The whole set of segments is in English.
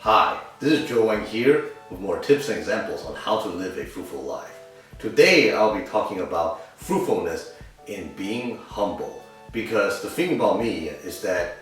Hi, this is Joe Wang here with more tips and examples on how to live a fruitful life. Today I'll be talking about fruitfulness in being humble, because the thing about me is that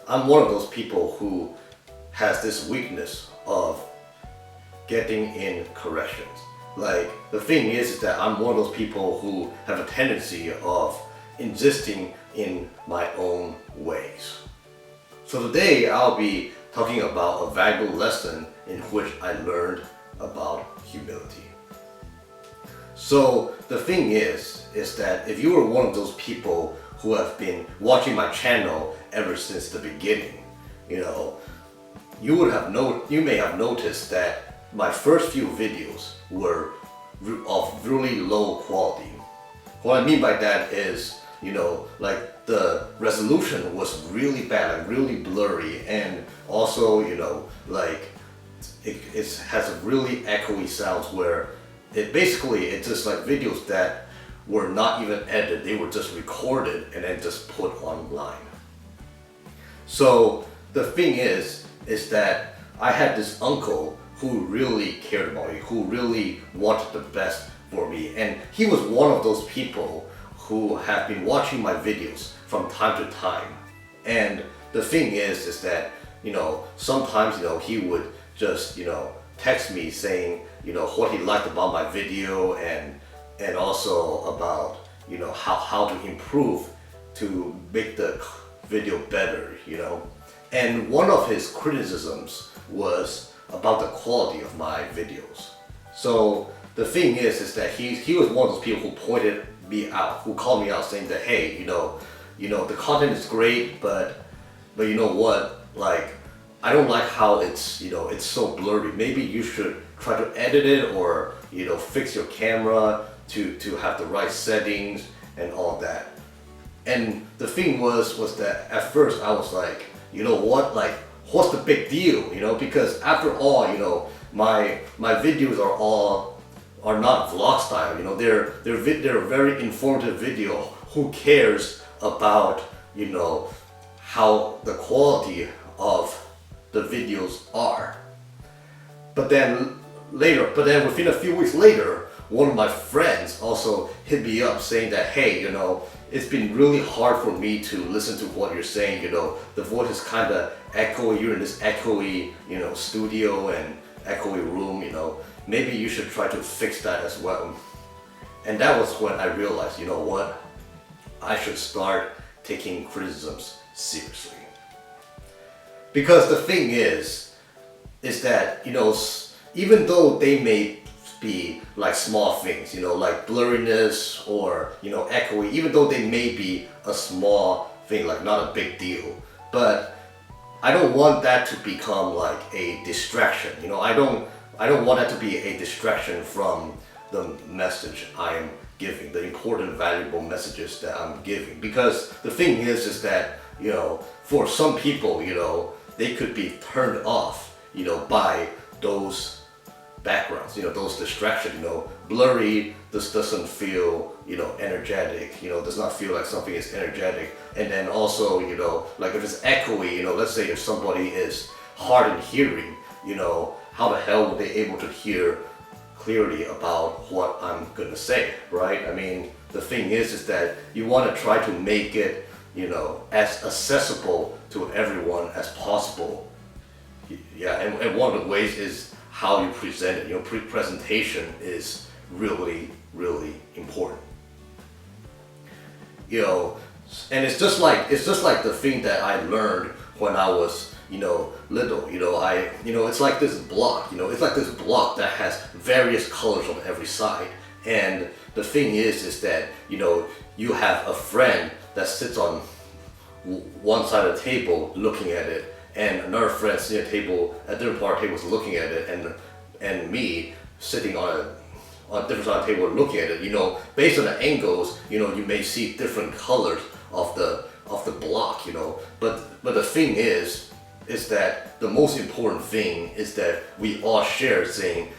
I'm one of those people who has this weakness of getting in corrections. Like, the thing is that I'm one of those people who have a tendency of insisting in my own ways. So today I'll be talking about a valuable lesson in which I learned about humility. So the thing is that if you were one of those people who have been watching my channel ever since the beginning, you may have noticed that my first few videos were of really low quality. What I mean by that is, like the resolution was really bad, like really blurry, and also, like it has a really echoey sounds where it's just like videos that were not even edited, they were just recorded and then just put online. So the thing is that I had this uncle who really cared about me, who really wanted the best for me, and he was one of those people who have been watching my videos from time to time. And the thing is that, sometimes, he would just, text me saying, what he liked about my video and also about, how to improve to make the video better, And one of his criticisms was about the quality of my videos. So the thing is that he was one of those people who pointed me out, who called me out saying that, hey, the content is great, but you know what, like, I don't like how it's so blurry. Maybe you should try to edit it, or fix your camera to have the right settings and all that. And the thing was that at first I was like, what, like, what's the big deal, because after all, my videos are not vlog style, they're a very informative video. Who cares about, how the quality of the videos are? But then within a few weeks later, one of my friends also hit me up saying that, hey, it's been really hard for me to listen to what you're saying, the voice is kind of echoey, you're in this echoey, studio and echoey room, maybe you should try to fix that as well. And that was when I realized, what, I should start taking criticisms seriously. Because the thing is that, even though they may be like small things, like blurriness or, echoey, even though they may be a small thing, like not a big deal, but I don't want that to become like a distraction, I don't want that to be a distraction from the message I am giving, the important, valuable messages that I'm giving. Because the thing is that, for some people, they could be turned off, by those backgrounds, those distractions, blurry, this doesn't feel, energetic, does not feel like something is energetic. And then also, like if it's echoey, let's say if somebody is hard in hearing, how the hell would they able to hear clearly about what I'm gonna say, right? I mean, the thing is that you want to try to make it, as accessible to everyone as possible. Yeah, and one of the ways is how you present it. Presentation is really, really important. And it's just like the thing that I learned when I was, little. It's like this block. It's like this block that has various colors on every side. And the thing is that you have a friend that sits on one side of the table looking at it, and another friend sitting at a table, a different part of the table is looking at it, and me sitting on a different side of the table looking at it. Based on the angles, you may see different colors of the block, but the thing is that the most important thing is that we all share saying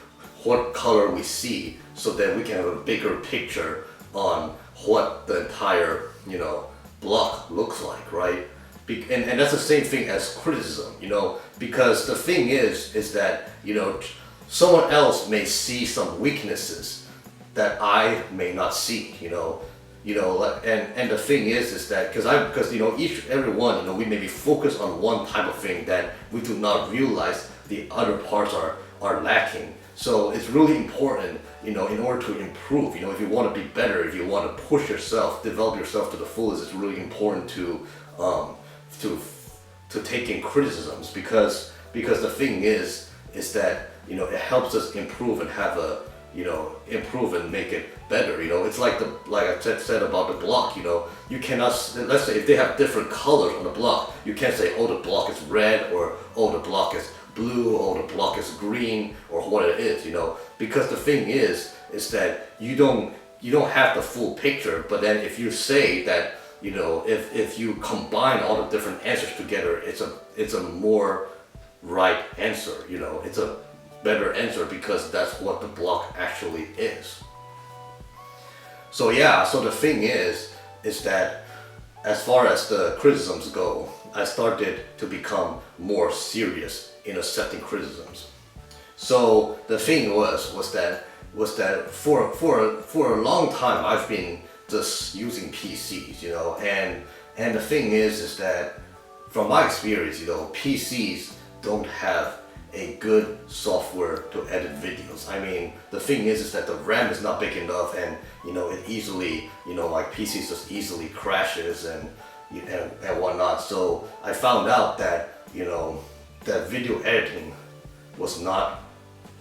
what color we see, so that we can have a bigger picture on what the entire block looks like, right? And that's the same thing as criticism. because the thing is that, someone else may see some weaknesses that I may not see, and the thing is that because everyone, we may be focused on one type of thing that we do not realize the other parts are lacking. So it's really important, in order to improve, if you want to be better, if you want to push yourself, develop yourself to the fullest, it's really important to take in criticisms, because the thing is that, it helps us improve and have a, improve and make it better. It's like I said about the block. You cannot, let's say if they have different colors on the block, you can't say, oh, the block is red, or oh, the block is blue, or the block is green, or what it is. Because the thing is that you don't have the full picture. But then if you say that, if you combine all the different answers together, it's a more right answer. It's a better answer, because that's what the block actually is. So the thing is that as far as the criticisms go, I started to become more serious in accepting criticisms. So the thing was that for a long time I've been just using PCs, and the thing is that from my experience, PCs don't have a good software to edit videos. I mean, the thing is that the RAM is not big enough, and it easily, like PCs just easily crashes and whatnot. So I found out that that video editing was not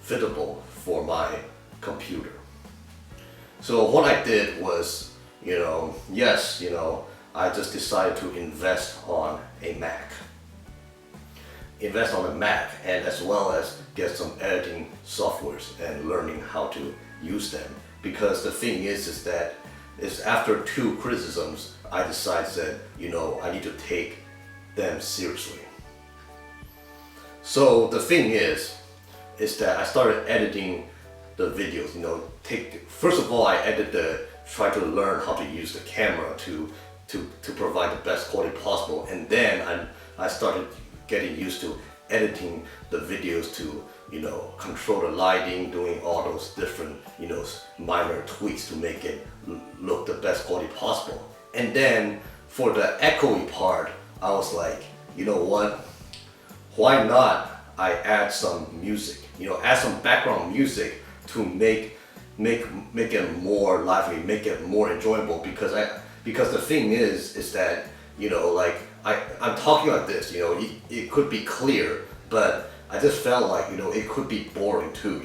fitable for my computer. So what I did was, I just decided to invest on a Mac. And as well as get some editing softwares and learning how to use them. Because the thing is that after 2 criticisms, I decided that, I need to take them seriously. So the thing is that I started editing the videos, first of all, I try to learn how to use the camera to provide the best quality possible. And then I started getting used to editing the videos to, control the lighting, doing all those different, minor tweaks to make it look the best quality possible. And then for the echoey part, I was like, you know what? Why not I add some music, add some background music to make it more lively, make it more enjoyable, because the thing is that, I'm talking like this, it could be clear, but I just felt like, it could be boring too,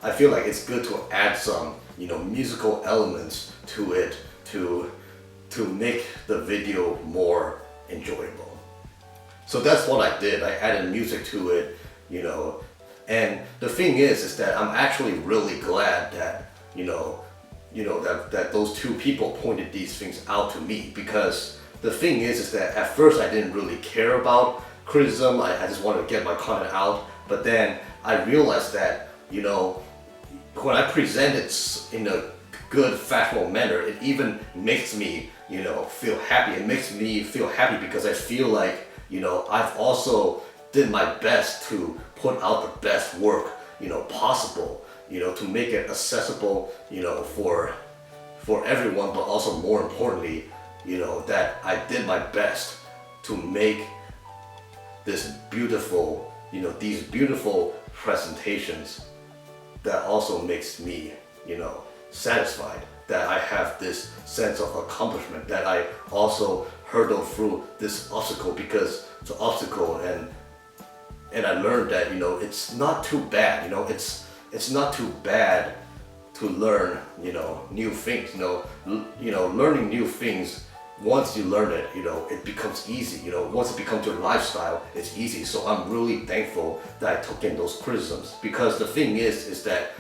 I feel like it's good to add some, musical elements to it to make the video more enjoyable. So that's what I did. I added music to it, and the thing is that I'm actually really glad that, that those 2 people pointed these things out to me, because the thing is that at first I didn't really care about criticism. I just wanted to get my content out, but then I realized that, when I present it in a good, factual manner, it even makes me, feel happy. It makes me feel happy because I feel like, I've also did my best to put out the best work, possible, to make it accessible, for everyone, but also more importantly, that I did my best to make this beautiful, these beautiful presentations that also makes me, satisfied, that I have this sense of accomplishment, that I also hurdle through this obstacle, because it's an obstacle, and I learned that, it's not too bad, it's not too bad to learn, new things, learning new things. Once you learn it, it becomes easy, once it becomes your lifestyle, it's easy. So I'm really thankful that I took in those criticisms, because the thing is that,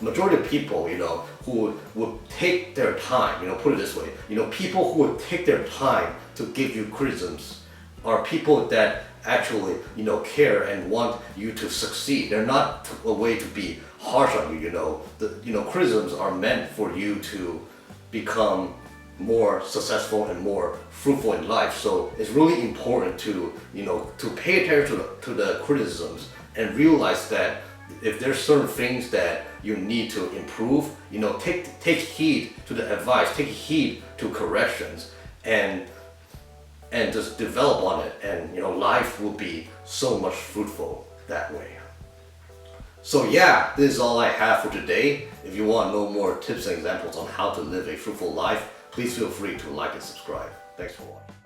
majority of people, who would take their time, put it this way, people who would take their time to give you criticisms are people that actually, care and want you to succeed. They're not a way to be harsh on you, criticisms are meant for you to become more successful and more fruitful in life. So it's really important to, to pay attention to the criticisms and realize that if there's certain things that you need to improve, take heed to the advice, take heed to corrections, and just develop on it, and life will be so much fruitful that way. So yeah, this is all I have for today. If you want to know more tips and examples on how to live a fruitful life, please feel free to like and subscribe. Thanks for watching.